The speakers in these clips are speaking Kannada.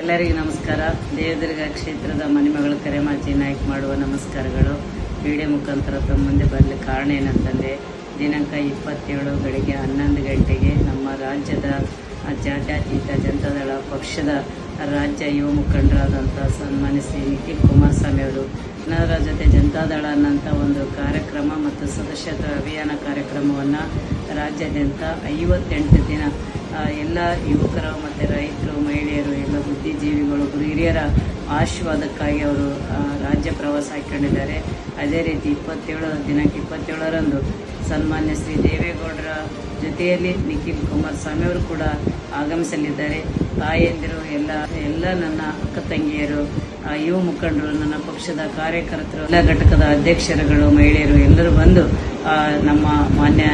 ಎಲ್ಲರಿಗೂ ನಮಸ್ಕಾರ. ದೇವದುರ್ಗ ಕ್ಷೇತ್ರದ ಮನೆಮಗಳು ಕರೆಮಾಚಿ ನಾಯ್ಕ ಮಾಡುವ ನಮಸ್ಕಾರಗಳು. ವಿಡಿಯೋ ಮುಖಾಂತರ ತಮ್ಮ ಮುಂದೆ ಬರಲಿಕ್ಕೆ ಕಾರಣ ಏನಂತಂದರೆ, ದಿನಾಂಕ 27 ಬೆಳಗ್ಗೆ 11 ಗಂಟೆಗೆ ನಮ್ಮ ರಾಜ್ಯದ ಜಾತ್ಯತೀತ ಜನತಾದಳ ಪಕ್ಷದ ರಾಜ್ಯ ಯುವ ಮುಖಂಡರಾದಂಥ ಸನ್ಮಾನ್ಯ ಶ್ರೀ ನಿಖಿಲ್ ಕುಮಾರಸ್ವಾಮಿ ಅವರು ಜನರ ಜೊತೆ ಜನತಾದಳ ಅನ್ನೋಂಥ ಒಂದು ಕಾರ್ಯಕ್ರಮ ಮತ್ತು ಸದಸ್ಯತ್ವ ಅಭಿಯಾನ ಕಾರ್ಯಕ್ರಮವನ್ನು ರಾಜ್ಯಾದ್ಯಂತ 58 ದಿನ ಎಲ್ಲ ಯುವಕರು ಮತ್ತು ರೈತರು, ಮಹಿಳೆಯರು, ಎಲ್ಲ ಬುದ್ಧಿಜೀವಿಗಳು, ಹಿರಿಯರ ಆಶೀರ್ವಾದಕ್ಕಾಗಿ ಅವರು ರಾಜ್ಯ ಪ್ರವಾಸ ಹಾಕ್ಕೊಂಡಿದ್ದಾರೆ. ಅದೇ ರೀತಿ ದಿನಾಂಕ 27ರಂದು ಸನ್ಮಾನ್ಯ ಶ್ರೀ ದೇವೇಗೌಡರ ಜೊತೆಯಲ್ಲಿ ನಿಖಿಲ್ ಕುಮಾರಸ್ವಾಮಿ ಅವರು ಕೂಡ ಆಗಮಿಸಲಿದ್ದಾರೆ. ತಾಯಂದಿರು, ಎಲ್ಲ ನನ್ನ ಅಕ್ಕ ತಂಗಿಯರು, ಯುವ ಮುಖಂಡರು, ನನ್ನ ಪಕ್ಷದ ಕಾರ್ಯಕರ್ತರು, ಎಲ್ಲ ಘಟಕದ ಅಧ್ಯಕ್ಷರುಗಳು, ಮಹಿಳೆಯರು ಎಲ್ಲರೂ ಬಂದು ನಮ್ಮ ಮಾನ್ಯ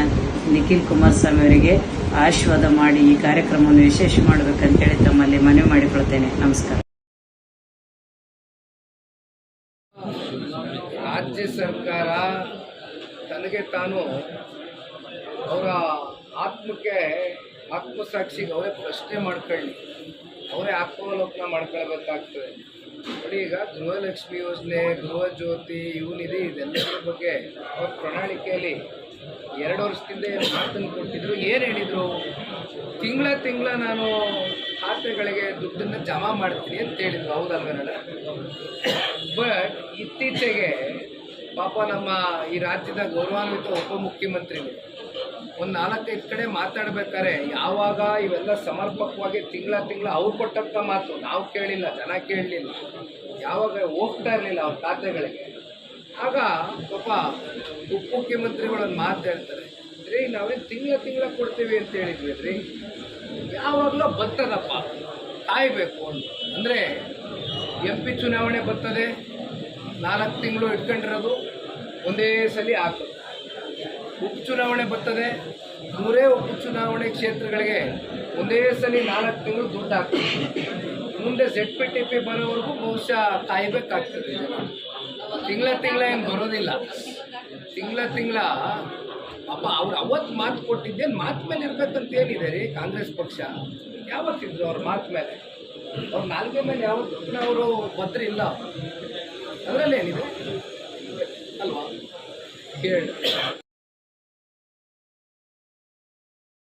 ನಿಖಿಲ್ ಕುಮಾರಸ್ವಾಮಿ ಅವರಿಗೆ ಆಶೀರ್ವಾದ ಮಾಡಿ ಈ ಕಾರ್ಯಕ್ರಮವನ್ನು ಯಶಸ್ವಿ ಮಾಡಬೇಕಂತೇಳಿ ತಮ್ಮಲ್ಲಿ ಮನವಿ ಮಾಡಿಕೊಳ್ತೇನೆ. ನಮಸ್ಕಾರ. ರಾಜ್ಯ ಸರ್ಕಾರ ತನಗೆ ತಾನು ಅವರ ಆತ್ಮಸಾಕ್ಷಿಗೆ ಅವರೇ ಪ್ರಶ್ನೆ ಮಾಡ್ಕೊಳ್ಳಿ, ಅವರೇ ಆತ್ಮಾವಲೋಕನ ಮಾಡ್ಕೊಳ್ಬೇಕಾಗ್ತದೆ. ನೋಡಿ, ಈಗ ಗೃಹಲಕ್ಷ್ಮಿ ಯೋಜನೆ, ಗೃಹ ಜ್ಯೋತಿ, ಯುವನಿಧಿ ಇದೆಲ್ಲದರ ಬಗ್ಗೆ ಅವ್ರ ಪ್ರಣಾಳಿಕೆಯಲ್ಲಿ 2 ವರ್ಷದಿಂದ ಮಾತನ್ನು ಕೊಟ್ಟಿದ್ರು. ಏನು ಹೇಳಿದರು? ತಿಂಗಳ ನಾನು ಖಾತೆಗಳಿಗೆ ದುಡ್ಡನ್ನು ಜಮಾ ಮಾಡ್ತೀನಿ ಅಂತ ಹೇಳಿದ್ರು. ಹೌದಲ್ವೇನಲ್ಲ? ಬಟ್ ಇತ್ತೀಚೆಗೆ ಪಾಪ ನಮ್ಮ ಈ ರಾಜ್ಯದ ಗೌರವಾನ್ವಿತ ಉಪಮುಖ್ಯಮಂತ್ರಿಗಳು ಒಂದು 4-5 ಕಡೆ ಮಾತಾಡ್ಬೇಕಾದ್ರೆ ಯಾವಾಗ ಇವೆಲ್ಲ ಸಮರ್ಪಕವಾಗಿ ತಿಂಗಳ ಅವ್ರು ಕೊಟ್ಟಂಥ ಮಾತು ನಾವು ಕೇಳಿಲ್ಲ, ಜನ ಕೇಳಲಿಲ್ಲ, ಯಾವಾಗ ಹೋಗ್ತಾ ಇರಲಿಲ್ಲ ಅವ್ರ ಖಾತೆಗಳಿಗೆ, ಆಗ ಪಾಪ ಉಪಮುಖ್ಯಮಂತ್ರಿಗಳು ಒಂದು ಮಾತು ಹೇಳ್ತಾರೆ, ರೀ ನಾವೇನು ತಿಂಗಳ ಕೊಡ್ತೀವಿ ಅಂತ ಹೇಳಿದ್ವಿ ರೀ, ಯಾವಾಗಲೂ ಬರ್ತದಪ್ಪ, ಕಾಯಬೇಕು ಅಂತ. ಅಂದರೆ MP ಚುನಾವಣೆ ಬರ್ತದೆ, 4 ತಿಂಗಳು ಇಟ್ಕೊಂಡಿರೋದು ಒಂದೇ ಸಲ ಹಾಕೋದು. ಉಪಚುನಾವಣೆ ಬರ್ತದೆ, 3 ಉಪಚುನಾವಣೆ ಕ್ಷೇತ್ರಗಳಿಗೆ ಒಂದೇ ಸಲ 4 ತಿಂಗಳು ದುಡ್ಡು ಹಾಕ್ತದೆ. ಮುಂದೆ ZPTP ಬರೋವರೆಗೂ ಬಹುಶಃ ಕಾಯಬೇಕಾಗ್ತದೆ. ತಿಂಗಳ ಏನು ಬರೋದಿಲ್ಲ. ತಿಂಗಳ ಪಾಪ ಅವ್ರು ಅವತ್ತು ಮಾತು ಕೊಟ್ಟಿದ್ದೇನು ಮಾತು ಮೇಲೆ ಇರ್ಬೇಕಂತ ಏನಿದೆ ರೀ? ಕಾಂಗ್ರೆಸ್ ಪಕ್ಷ ಯಾವತ್ತಿದ್ರು ಅವ್ರ ಮಾತು ಮೇಲೆ? ಅವ್ರ ನಾಲ್ಗೆ ಮೇಲೆ ಯಾವತ್ತೂ ಅವರು ಭದ್ರ ಇಲ್ಲ. ಅದರಲ್ಲೇನಿದೆ ಅಲ್ವಾ? ಹೇಳಿ.